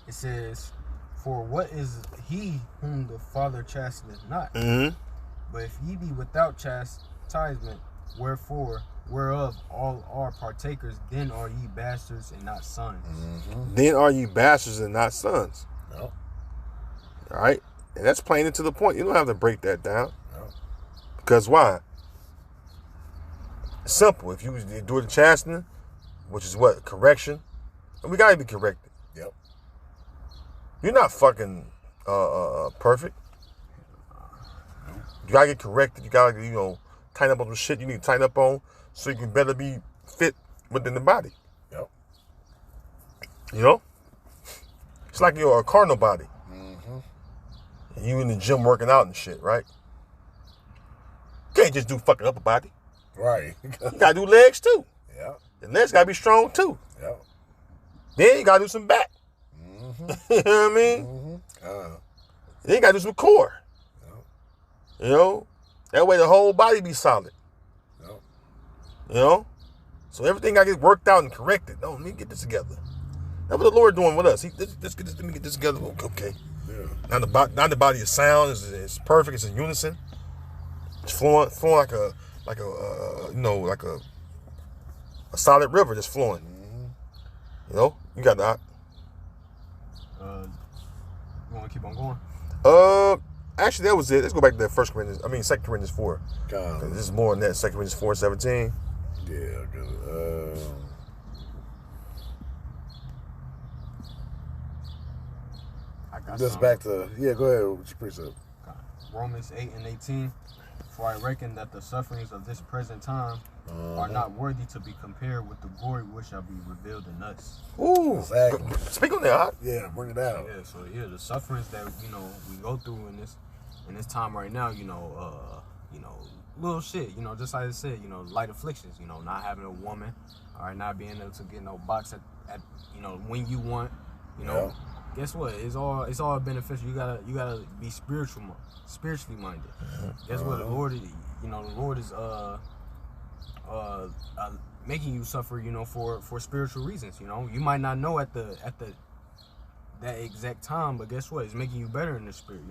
S2: It says, for what is he whom the Father chasteneth not?
S3: Mm-hmm.
S2: But if ye be without chastisement, whereof all are partakers, then are ye bastards and not sons.
S1: Mm-hmm.
S3: Then are you bastards and not sons.
S1: Yep.
S3: All right? And that's plain and to the point. You don't have to break that down.
S1: Yep.
S3: Because why? It's simple. If you do the chastening, which is what? Correction. And we got to be corrected.
S1: Yep.
S3: You're not fucking perfect. You got to get corrected. You got to, tighten up on the shit you need to tighten up on so you can better be fit within the body.
S1: Yep.
S3: It's like you're a carnal body.
S1: Mm-hmm.
S3: And you in the gym working out and shit, right? You can't just do fucking upper body.
S1: Right.
S3: You got to do legs too.
S1: Yep.
S3: The legs got to be strong too.
S1: Yep.
S3: Then you got to do some back.
S1: Mm-hmm.
S3: You know what I mean?
S1: Mm-hmm.
S3: Then you got to do some core.
S1: Yep.
S3: That way the whole body be solid.
S1: Yep.
S3: So everything got to get worked out and corrected. No, let me get this together. That's what the Lord doing with us. Let me get this together. Okay.
S1: Yeah.
S3: Now the body is sound. It's perfect. It's in unison. It's flowing like a solid river just flowing.
S1: Mm-hmm.
S3: You got that.
S2: You want to keep on going?
S3: Actually, that was it. Let's go back to that 2 Corinthians 4.
S1: God.
S3: This is more than that. 2 Corinthians 4:17.
S1: Yeah. Good.
S2: I
S1: Just back to go ahead with your precept.
S2: Romans 8:18. For I reckon that the sufferings of this present time are not worthy to be compared with the glory which shall be revealed in us.
S1: Ooh, exactly.
S3: Speak on that.
S1: Yeah, bring it out.
S2: Yeah, so the sufferings that we go through in this time right now, little shit, just like I said, light afflictions, not having a woman, all right, not being able to get no box at when you want,
S1: Yeah.
S2: Guess what? It's all beneficial. You gotta be spiritually minded. Guess what? The Lord is making you suffer, for spiritual reasons. You might not know at that exact time, but guess what? It's making you better in the spirit.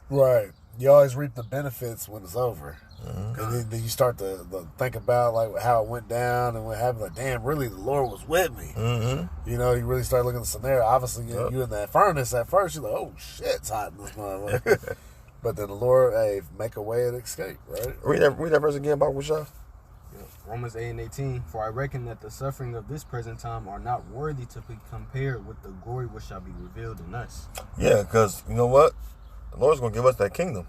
S1: Right. You always reap the benefits when it's over. And then you start to think about like how it went down and what happened. Like, damn, really, the Lord was with me. You really start looking at the scenario. Obviously, you in that furnace at first, you're like, oh shit, it's hot in this motherfucker. But then the Lord, make a way of escape, right?
S3: Read that verse again, Bob Wishaw.
S2: Romans 8:18. For I reckon that the suffering of this present time are not worthy to be compared with the glory which shall be revealed in us.
S3: Yeah, because you know what? The Lord's going to give us that kingdom.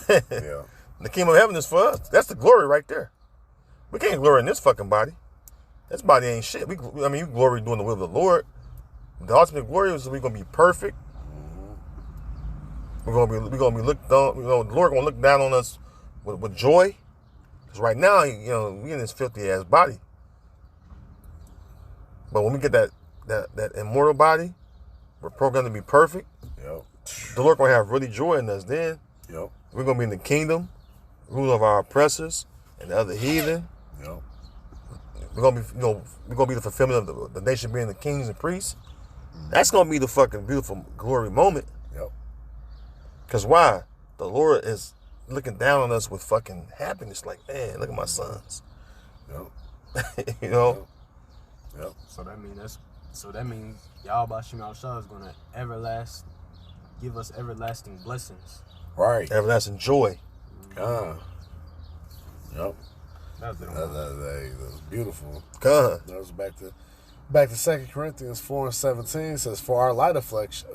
S1: Yeah.
S3: The kingdom of heaven is for us. That's the glory right there. We can't glory in this fucking body. This body ain't shit. You glory doing the will of the Lord. The ultimate glory is we're going to be perfect. We're going to be looked on. The Lord going to look down on us with joy. Because right now, we in this filthy ass body. But when we get that immortal body, we're programmed to be perfect.
S1: Yep.
S3: The Lord gonna have really joy in us then.
S1: Yep.
S3: We're gonna be in the kingdom, rule of our oppressors and the other heathen.
S1: Yep.
S3: We're gonna be the fulfillment of the nation being the kings and priests. That's gonna be the fucking beautiful glory moment.
S1: Yep.
S3: Cause why? The Lord is looking down on us with fucking happiness. Like, man, look at my sons.
S1: Yep.
S3: Yep.
S2: So that means Yahweh Shema Shah is gonna give us everlasting blessings.
S1: Right.
S3: Everlasting joy.
S1: Yep.
S2: That's
S1: beautiful.
S3: God.
S1: That was back to 2 Corinthians 4:17 says, For our light affliction,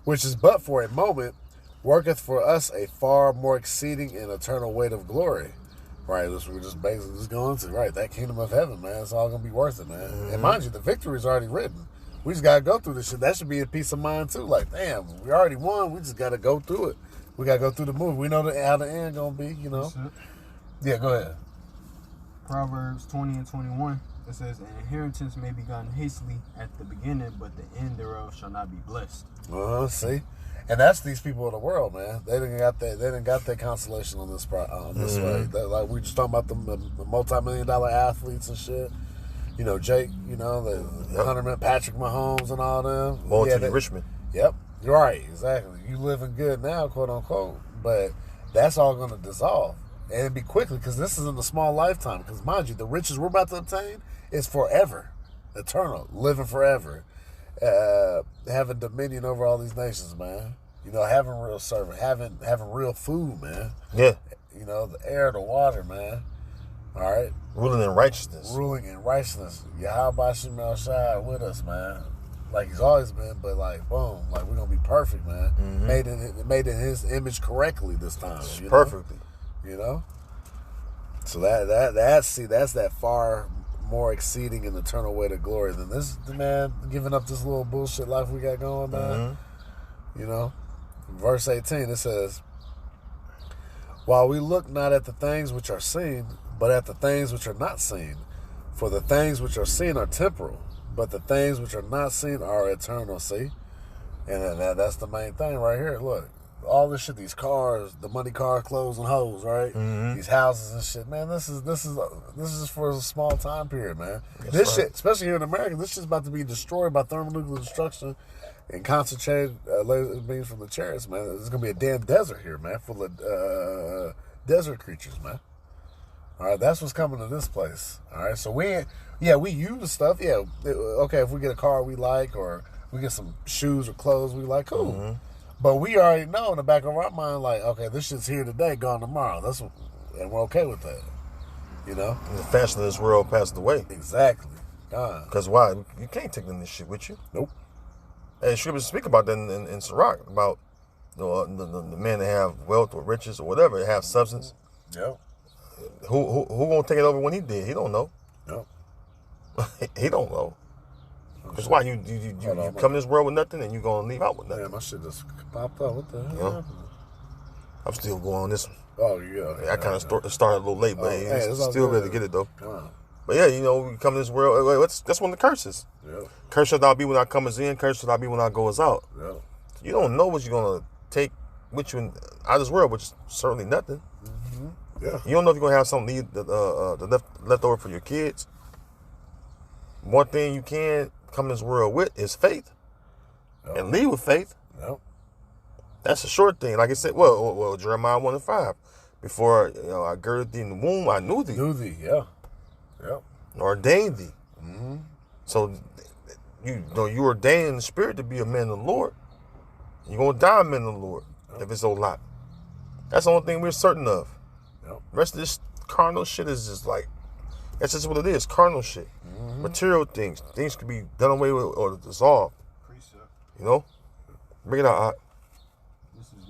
S1: which is but for a moment, worketh for us a far more exceeding and eternal weight of glory. Right, we're just basically going to that kingdom of heaven, man. It's all gonna be worth it, man. And mind you, the victory is already written. We just gotta go through this shit. That should be a peace of mind too. Like, damn, we already won. We just gotta go through it. We gotta go through the movie. We know how the end gonna be. Yeah, go ahead.
S2: Proverbs 20:21. It says, "An inheritance may be gotten hastily at the beginning, but the end thereof shall not be blessed."
S1: See. And that's these people of the world, man. They didn't got that consolation on this way. Like we just talking about the multi-million-dollar athletes and shit. Jake. The Hunterman, Patrick Mahomes, and all them.
S3: Richmond.
S1: Yep, you're right. Exactly. You living good now, quote unquote, but that's all going to dissolve, and it'd be quickly because this is in a small lifetime. Because mind you, the riches we're about to obtain is forever, eternal, living forever. Having dominion over all these nations, man. Having real servant, having real food, man.
S3: Yeah.
S1: The air, the water, man. All right.
S3: Ruling in righteousness.
S1: Yahweh Shema Shai with us, man. Like he's always been, but like boom, like we're gonna be perfect, man. Made in his image correctly this time.
S3: Perfectly.
S1: So that's that far more exceeding and eternal weight of glory than this man giving up this little bullshit life we got going, man. Verse 18 it says, while we look not at the things which are seen, but at the things which are not seen. For the things which are seen are temporal, but the things which are not seen are eternal. See? And that's the main thing right here. Look, all this shit, these cars, the money, cars, clothes, and hoes, right? These houses and shit, man. This is for a small time period, man. This shit, especially here in America, this shit's about to be destroyed by thermonuclear destruction and concentrated laser beams from the chariots, man. There's gonna be a damn desert here, man, full of desert creatures, man. All right, that's what's coming to this place. All right, so we use stuff. Yeah, okay, if we get a car we like or we get some shoes or clothes we like, cool. But we already know in the back of our mind, like, okay, this shit's here today, gone tomorrow. And we're okay with that.
S3: The fashion of this world passed away.
S1: Exactly.
S3: Because why? You can't take none of this shit with you.
S1: Nope.
S3: And Scripture speak about that in Sirach, about the men that have wealth or riches or whatever, have substance.
S1: Yeah.
S3: Who gonna take it over when he did? He don't know.
S1: No.
S3: He don't know. That's why you come to this world with nothing and you gonna leave out with nothing.
S1: Man, my shit just popped up. What the hell happened?
S3: I'm still going on this one.
S1: Oh, yeah.
S3: I kind of started a little late, but it's still ready to get it though.
S1: God.
S3: But yeah, we come to this world. That's one of the curses.
S1: Yeah.
S3: Curse shall thou be when I come as in. Curse shall thou be when I go as out.
S1: Yeah.
S3: You don't know what you're gonna take with you out of this world, which is certainly nothing.
S1: Mm-hmm. Yeah.
S3: You don't know if you're gonna have something left over for your kids. One thing you can come to this world with is faith, and leave with faith.
S1: Yep.
S3: That's a short thing. Like I said, well, Jeremiah 1:5. Before I girded thee in the womb, I knew thee.
S1: Yeah. Yep.
S3: Ordained thee.
S1: Mm-hmm.
S3: So you ordained in the spirit to be a man of the Lord. You're gonna die a man of the Lord if it's a lot. That's the only thing we're certain of.
S1: Yep.
S3: The rest of this carnal shit is just like, that's just what it is, carnal shit. Mm-hmm. Material things. Things could be done away with or dissolved. Precept. You know? Bring it out, Art.
S2: This is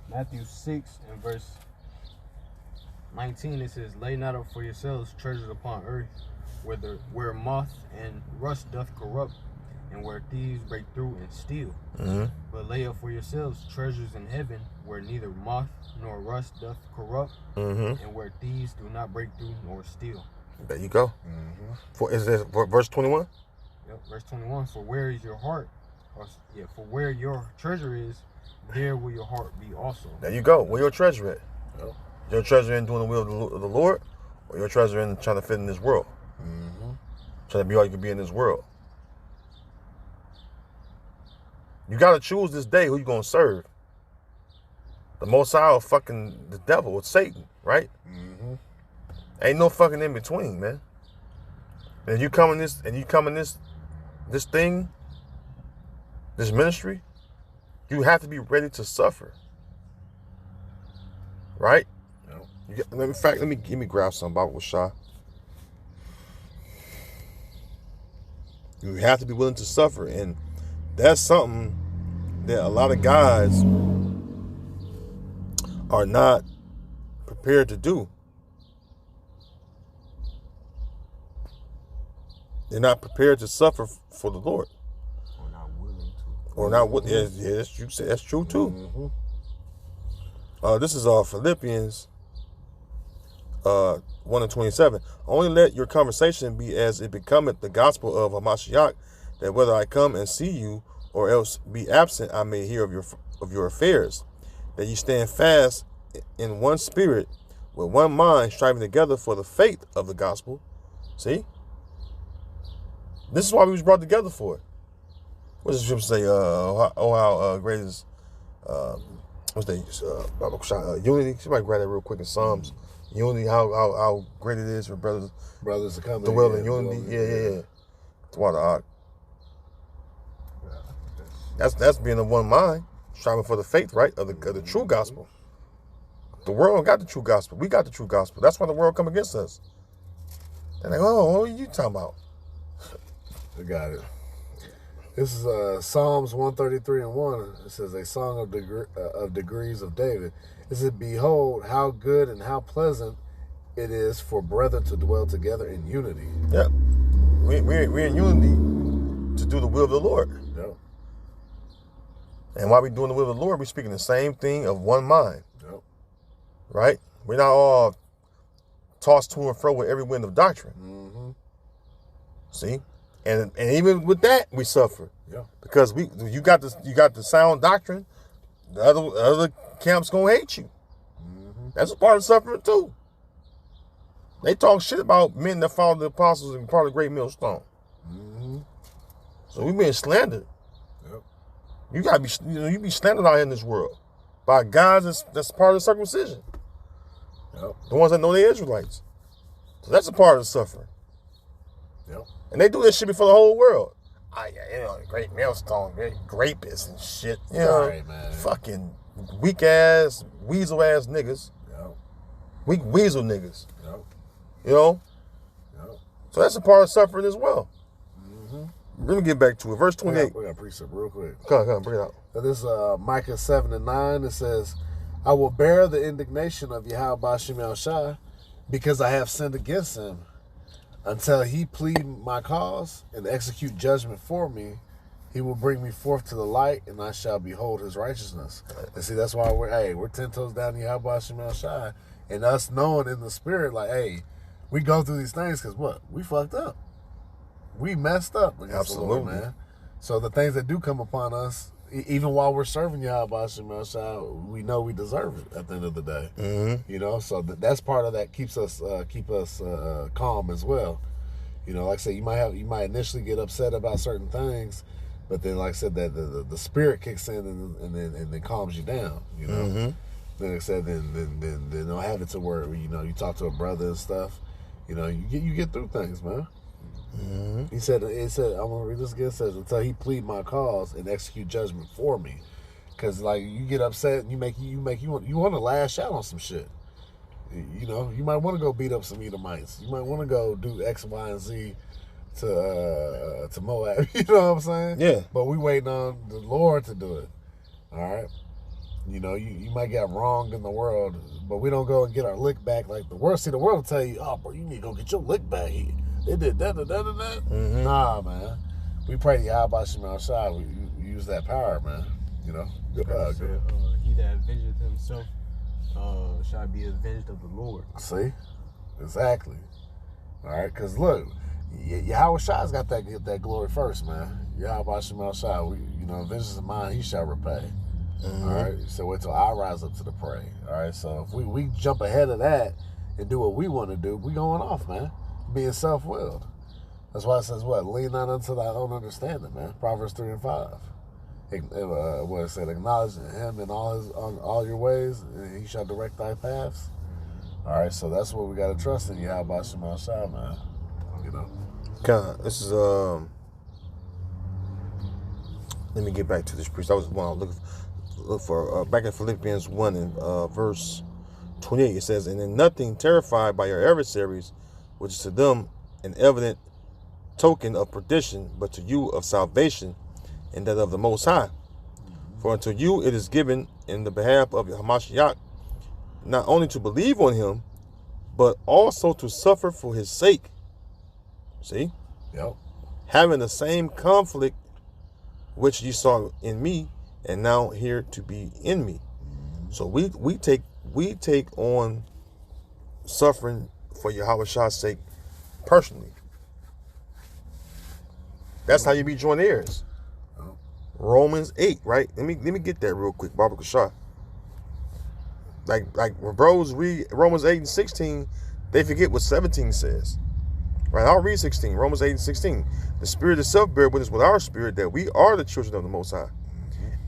S2: Matthew 6 and verse 19. It says, lay not up for yourselves treasures upon earth, where moth and rust doth corrupt, and where thieves break through and steal. Mm-hmm. But lay up for yourselves treasures in heaven, where neither moth nor rust doth corrupt, and where thieves do not break through nor steal.
S3: There you go. Mm-hmm. Is this verse 21?
S2: Yep, verse 21. For where is your heart? For where your treasure is, there will your heart be also.
S3: There you go. Where your treasure at? Yep. Your treasure in doing the will of the Lord, or your treasure in trying to fit in this world? Mm-hmm. Trying to be all you can be in this world. You got to choose this day who you going to serve. The Most High or fucking the devil or Satan, right? Mm-hmm. Ain't no fucking in between, man. And you come in this thing, this ministry, you have to be ready to suffer. Right? No. In fact, let me grab some Bible Shah. You have to be willing to suffer, and that's something that a lot of guys are not prepared to do. They're not prepared to suffer for the Lord.
S2: Or not willing to.
S3: Or not willing. Yeah, that's true. That's true too. Mm-hmm. This is Philippians 1:27. Only let your conversation be as it becometh the gospel of Hamashiach, that whether I come and see you or else be absent, I may hear of your affairs, that you stand fast in one spirit, with one mind, striving together for the faith of the gospel. See? This is why we was brought together for it. What does the scripture say? How great is unity? Somebody grab that real quick in Psalms. Unity, how great it is for brothers
S1: to come
S3: to dwell in unity. Yeah. It's water art. That's being of one mind, striving for the faith, right, of the true gospel. The world got the true gospel. We got the true gospel. That's why the world come against us. They're like, oh, what are you talking about?
S1: I got it. This is Psalms 133:1. It says, a song of degrees of David. It says, behold, how good and how pleasant it is for brethren to dwell together in unity.
S3: Yeah. We're in unity to do the will of the Lord.
S1: Yep.
S3: And while we're doing the will of the Lord, we're speaking the same thing of one mind.
S1: Yep.
S3: Right? We're not all tossed to and fro with every wind of doctrine. Mm-hmm. See? And even with that, we suffer.
S1: Yeah.
S3: Because you got the sound doctrine, the other camps gonna hate you. Mm-hmm. That's a part of suffering too. They talk shit about men that follow the apostles and part of the great millstone. Mm-hmm. So we being slandered. Yep. You gotta be, you be slandered out here in this world by guys that's part of the circumcision. Yep. The ones that know they're Israelites. So that's a part of the suffering. Yep. And they do this shit before the whole world. Great millstone, great rapists and shit. You know,
S1: right, man.
S3: Fucking weak ass, weasel ass niggas. Yep. weak weasel niggas.
S1: Yep.
S3: You know?
S1: Yep.
S3: So that's a part of suffering as well. Let me get back to it. Verse 28.
S1: We got to precept real quick.
S3: Come on, bring it out.
S1: So this Micah 7:9. It says, I will bear the indignation of Yahweh Bashim El Shai because I have sinned against him. Until he plead my cause and execute judgment for me, he will bring me forth to the light, and I shall behold his righteousness. And see, that's why we're 10 toes down to Yahweh Bashim El Shai. And us knowing in the spirit, like, hey, we go through these things because what? We fucked up. We messed up against the Lord, man. So the things that do come upon us, even while we're serving Yahweh Bashim El Shai, we know we deserve it at the end of the day.
S3: Mm-hmm.
S1: You know, so that's part of that keep us calm as well. You know, like I said, you might initially get upset about certain things, but then, like I said, that the spirit kicks in and then calms you down. You know, then like I said, then don't have it to where you talk to a brother and stuff. You know, you get through things, man. It said, I'm gonna read this again. It says, until he plead my cause and execute judgment for me, because like you get upset and you want to lash out on some shit. You know, you might want to go beat up some Edomites. You might want to go do X, Y, and Z to Moab. You know what I'm saying?
S3: Yeah.
S1: But we waiting on the Lord to do it. All right. You know, you might get wronged in the world, but we don't go and get our lick back like the world. See, the world will tell you, oh, bro, you need to go get your lick back here. They did that. Nah, man. We pray to Yahweh Shema Shai. We use that power, man. You know?
S2: He that avengeth himself shall be avenged of the Lord.
S1: See? Exactly. All right? Because look, Yahweh Shai's got that glory first, man. Yahweh Shema Shai. Vengeance of mine, he shall repay. All right? So wait till I rise up to the prey. All right? So if we jump ahead of that and do what we want to do, we going off, man. Being self-willed. That's why it says what? Lean not unto thy own understanding, man. Proverbs 3:5. What it said, acknowledge him in all your ways, and he shall direct thy paths. All right, so that's what we got to trust in Yahweh Shema Shai, man. You know.
S3: God, this is let me get back to this priest. I was look for back in Philippians 1 and verse 28. It says, and in nothing terrified by your adversaries, which is to them an evident token of perdition, but to you of salvation, and that of the Most High. For unto you it is given in the behalf of Hamashiach, not only to believe on him, but also to suffer for his sake. See?
S1: Yep. Having
S3: the same conflict which you saw in me, and now here to be in me. So we take on suffering for Yahweh Shah's sake personally. That's how you be joint heirs. Romans 8, right? Let me get that real quick, Baba Kashah. Like when bros read Romans 8 and 16, they forget what 17 says. Right? I'll read 16. Romans 8 and 16. The Spirit itself bear witness with our spirit that we are the children of the Most High.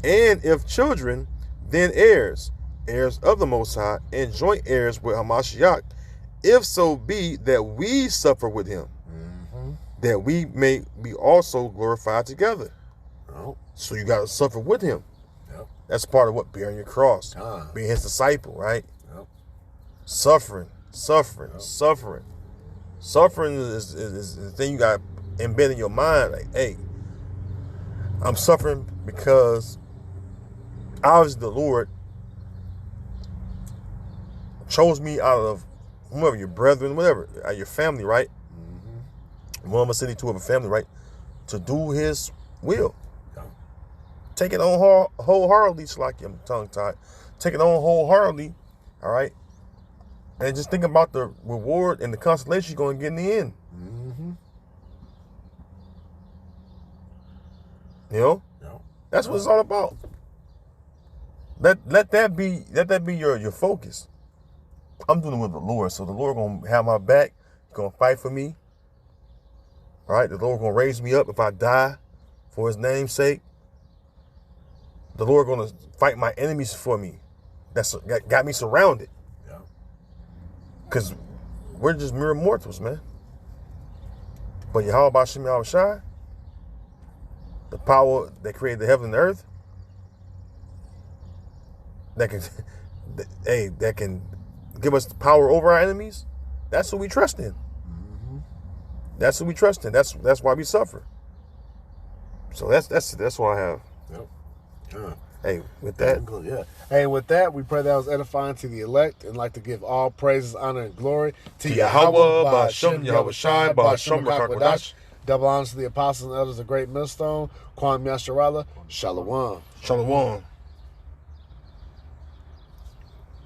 S3: And if children, then heirs, heirs of the Most High, and joint heirs with Hamashiach, if so be that we suffer with him, that we may be also glorified together. So you got to suffer with him.
S1: Yep.
S3: That's part of what? Bearing your cross. Being his disciple, right?
S1: Yep.
S3: Suffering. Suffering is the thing you got embedded in your mind. Like, hey, I'm suffering because obviously the Lord chose me out of whoever, your brethren, whatever, your family, right? One of a city, two of a family, right? To do his will. Take it on wholeheartedly, Slacky, I'm tongue-tied. Take it on wholeheartedly, all right? And just think about the reward and the consolation you're going to get in the end. You know? That's what it's all about. Let that be your focus. I'm doing it with the Lord, so the Lord going to have my back. He's going to fight for me. All right? The Lord going to raise me up if I die for his name's sake. The Lord going to fight my enemies for me. That's got me surrounded. Because we're just mere mortals, man. But Yahweh Bashim Yahweh Shai, the power that created the heaven and the earth, that can give us the power over our enemies, that's who we trust in. That's who we trust in. That's why we suffer. So that's what I have.
S1: Yep. Yeah.
S3: Hey, with that.
S1: Yeah. Hey, with that, we pray that was edifying to the elect and like to give all praises, honor, and glory to Yahweh, Ba'Shem, Yahweh Shai, Ba'Shem, Rakakwadash. Double honors to the apostles and elders of Great Millstone, Kwam Yasharallah, Shalom.
S3: Shalom.